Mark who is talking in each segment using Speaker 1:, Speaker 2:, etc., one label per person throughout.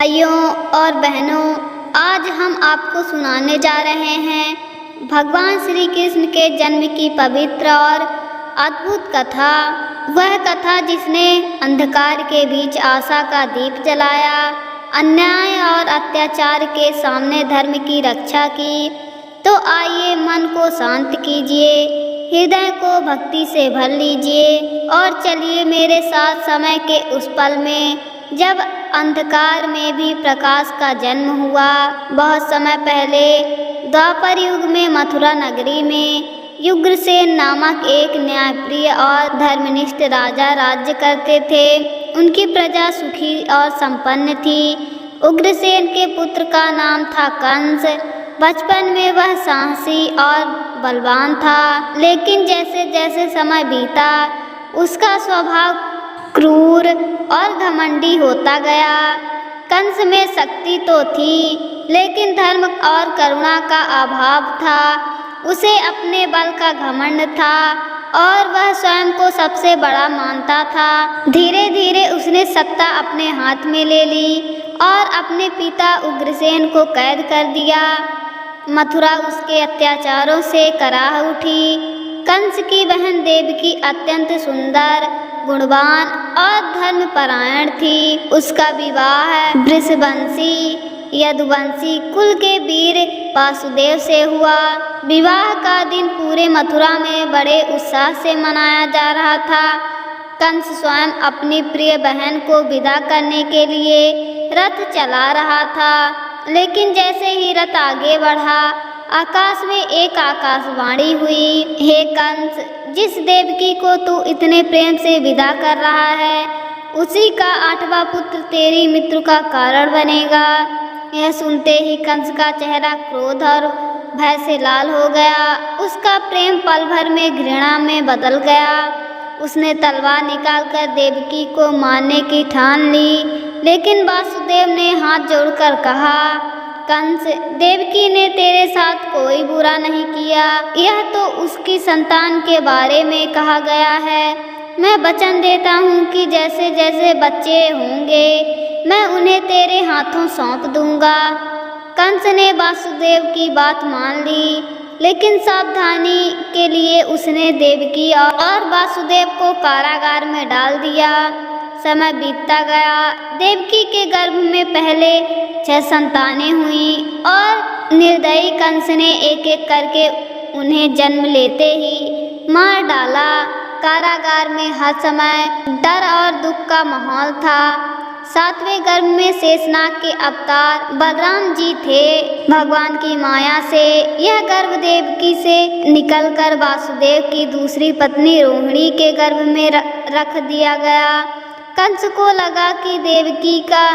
Speaker 1: भाइयों और बहनों, आज हम आपको सुनाने जा रहे हैं भगवान श्री कृष्ण के जन्म की पवित्र और अद्भुत कथा। वह कथा जिसने अंधकार के बीच आशा का दीप जलाया, अन्याय और अत्याचार के सामने धर्म की रक्षा की। तो आइए मन को शांत कीजिए, हृदय को भक्ति से भर लीजिए और चलिए मेरे साथ समय के उस पल में जब अंधकार में भी प्रकाश का जन्म हुआ। बहुत समय पहले द्वापर युग में मथुरा नगरी में उग्रसेन नामक एक न्यायप्रिय और धर्मनिष्ठ राजा राज्य करते थे। उनकी प्रजा सुखी और संपन्न थी। उग्रसेन के पुत्र का नाम था कंस। बचपन में वह साहसी और बलवान था, लेकिन जैसे जैसे समय बीता उसका स्वभाव क्रूर और घमंडी होता गया। कंस में शक्ति तो थी, लेकिन धर्म और करुणा का अभाव था। उसे अपने बल का घमंड था और वह स्वयं को सबसे बड़ा मानता था। धीरे धीरे उसने सत्ता अपने हाथ में ले ली और अपने पिता उग्रसेन को कैद कर दिया। मथुरा उसके अत्याचारों से कराह उठी। कंस की बहन देवकी अत्यंत सुंदर, गुणवान और धर्मपरायण थी। उसका विवाह वृषवंशी यदुवंशी कुल के वीर वासुदेव से हुआ। विवाह का दिन पूरे मथुरा में बड़े उत्साह से मनाया जा रहा था। कंस स्वयं अपनी प्रिय बहन को विदा करने के लिए रथ चला रहा था, लेकिन जैसे ही रथ आगे बढ़ा, आकाश में एक आकाशवाणी हुई। हे कंस, जिस देवकी को तू इतने प्रेम से विदा कर रहा है, उसी का 8वां पुत्र तेरी मृत्यु का कारण बनेगा। यह सुनते ही कंस का चेहरा क्रोध और भय से लाल हो गया। उसका प्रेम पल भर में घृणा में बदल गया। उसने तलवार निकालकर देवकी को मारने की ठान ली, लेकिन वासुदेव ने हाथ जोड़कर कहा, कंस, देवकी ने तेरे साथ कोई बुरा नहीं किया। यह तो उसकी संतान के बारे में कहा गया है। मैं वचन देता हूँ कि जैसे जैसे बच्चे होंगे मैं उन्हें तेरे हाथों सौंप दूंगा। कंस ने वासुदेव की बात मान ली, लेकिन सावधानी के लिए उसने देवकी और वासुदेव को कारागार में डाल दिया। समय बीतता गया। देवकी के गर्भ में पहले 6 संतानें हुई और निर्दयी कंस ने एक एक करके उन्हें जन्म लेते ही मार डाला। कारागार में हर समय डर और दुख का माहौल था। 7वें गर्भ में शेषनाग के अवतार बलराम जी थे। भगवान की माया से यह गर्भ देवकी से निकलकर वासुदेव की दूसरी पत्नी रोहिणी के गर्भ में रख दिया गया। कंस को लगा कि देवकी का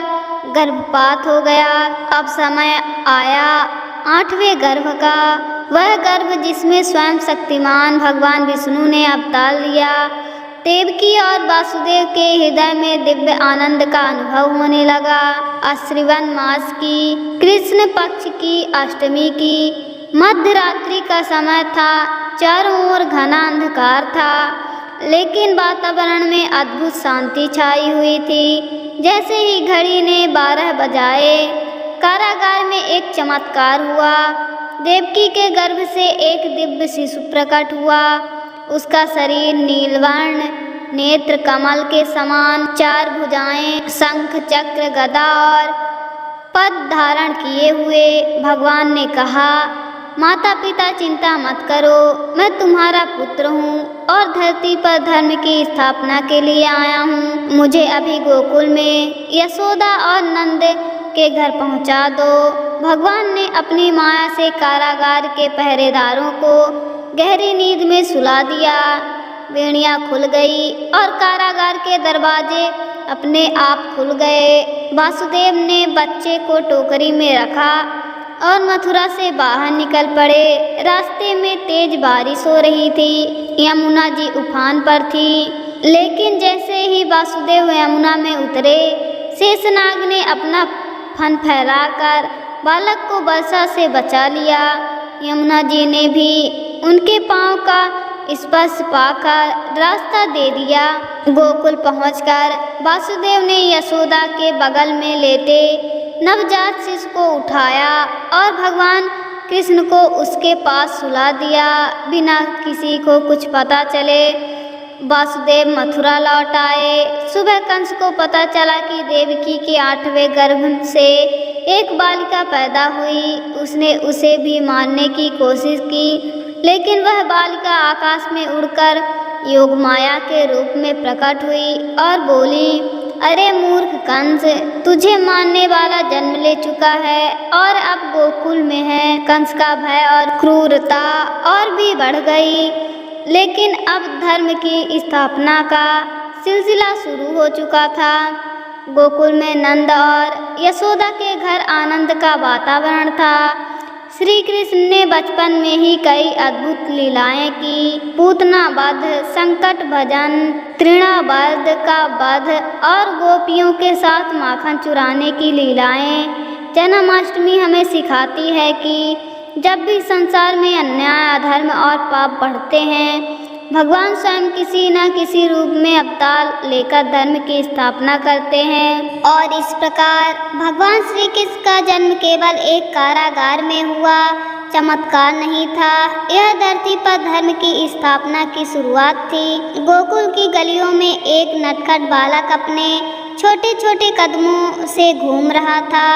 Speaker 1: गर्भपात हो गया। अब समय आया 8वें गर्भ का, वह गर्भ जिसमें स्वयं शक्तिमान भगवान विष्णु ने अवतार लिया। देवकी और वासुदेव के हृदय में दिव्य आनंद का अनुभव होने लगा। अश्विन मास की कृष्ण पक्ष की अष्टमी की मध्य रात्रि का समय था। चारों ओर घना अंधकार था, लेकिन वातावरण में अद्भुत शांति छाई हुई थी। जैसे ही घड़ी ने 12 बजाए, कारागार में एक चमत्कार हुआ। देवकी के गर्भ से एक दिव्य शिशु प्रकट हुआ। उसका शरीर नीलवर्ण, नेत्र कमल के समान, 4 भुजाएं, शंख चक्र गदा और पद धारण किए हुए। भगवान ने कहा, माता पिता चिंता मत करो, मैं तुम्हारा पुत्र हूँ और धरती पर धर्म की स्थापना के लिए आया हूँ। मुझे अभी गोकुल में यशोदा और नंद के घर पहुँचा दो। भगवान ने अपनी माया से कारागार के पहरेदारों को गहरी नींद में सुला दिया। वेणियाँ खुल गई और कारागार के दरवाजे अपने आप खुल गए। वासुदेव ने बच्चे को टोकरी में रखा और मथुरा से बाहर निकल पड़े। रास्ते में तेज बारिश हो रही थी। यमुना जी उफान पर थी, लेकिन जैसे ही वासुदेव यमुना में उतरे, शेषनाग ने अपना फन फैलाकर बालक को वर्षा से बचा लिया। यमुना जी ने भी उनके पांव का स्पर्श पाकर रास्ता दे दिया। गोकुल पहुंचकर वासुदेव ने यशोदा के बगल में लेटे नवजात शिशु को उठाया और भगवान कृष्ण को उसके पास सुला दिया। बिना किसी को कुछ पता चले वासुदेव मथुरा लौट आए। सुबह कंस को पता चला कि देवकी के 8वें गर्भ से एक बालिका पैदा हुई। उसने उसे भी मारने की कोशिश की, लेकिन वह बालिका आकाश में उड़कर योग माया के रूप में प्रकट हुई और बोली, अरे मूर्ख कंस, तुझे मारने वाला जन्म ले चुका है और अब गोकुल में है। कंस का भय और क्रूरता और भी बढ़ गई, लेकिन अब धर्म की स्थापना का सिलसिला शुरू हो चुका था। गोकुल में नंद और यशोदा के घर आनंद का वातावरण था। श्री कृष्ण ने बचपन में ही कई अद्भुत लीलाएं की। पूतना वध, संकट भजन, तृणाबद्ध का वध और गोपियों के साथ माखन चुराने की लीलाएं। जन्माष्टमी हमें सिखाती है कि जब भी संसार में अन्याय, अधर्म और पाप बढ़ते हैं, भगवान स्वयं किसी न किसी रूप में अवतार लेकर धर्म की स्थापना करते हैं। और इस प्रकार भगवान श्री कृष्ण का जन्म केवल एक कारागार में हुआ चमत्कार नहीं था, यह धरती पर धर्म की स्थापना की शुरुआत थी। गोकुल की गलियों में एक नटखट बालक अपने छोटे छोटे कदमों से घूम रहा था,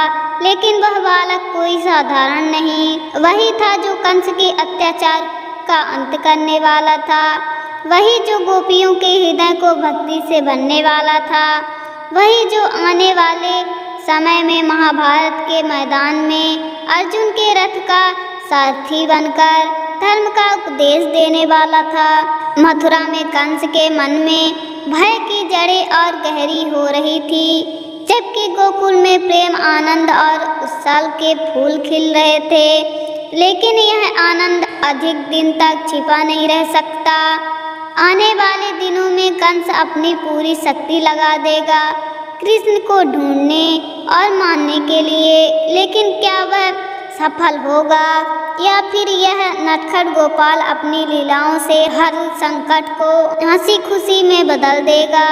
Speaker 1: लेकिन वह बालक कोई साधारण नहीं, वही था जो कंस के अत्याचार का अंत करने वाला था, वही जो गोपियों के हृदय को भक्ति से भरने वाला था, वही जो आने वाले समय में महाभारत के मैदान में अर्जुन के रथ का सारथी बनकर धर्म का उपदेश देने वाला था। मथुरा में कंस के मन में भय की जड़ें और गहरी हो रही थी, जबकि गोकुल में प्रेम, आनंद और उत्साह के फूल खिल रहे थे। लेकिन यह आनंद अधिक दिन तक छिपा नहीं रह सकता। आने वाले दिनों में कंस अपनी पूरी शक्ति लगा देगा कृष्ण को ढूंढने और मारने के लिए, लेकिन क्या वह सफल होगा या फिर यह नटखट गोपाल अपनी लीलाओं से हर संकट को हंसी खुशी में बदल देगा।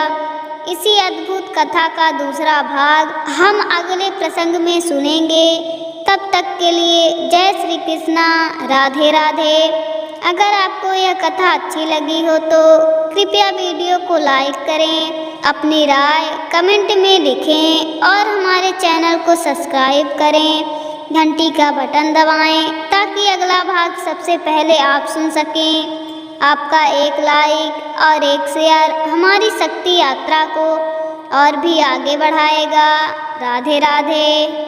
Speaker 1: इसी अद्भुत कथा का दूसरा भाग हम अगले प्रसंग में सुनेंगे। तब तक के लिए जय श्री कृष्णा, राधे राधे। अगर आपको यह कथा अच्छी लगी हो तो कृपया वीडियो को लाइक करें, अपनी राय कमेंट में लिखें और हमारे चैनल को सब्सक्राइब करें। घंटी का बटन दबाएं ताकि अगला भाग सबसे पहले आप सुन सकें। आपका एक लाइक और एक शेयर हमारी शक्ति यात्रा को और भी आगे बढ़ाएगा। राधे राधे।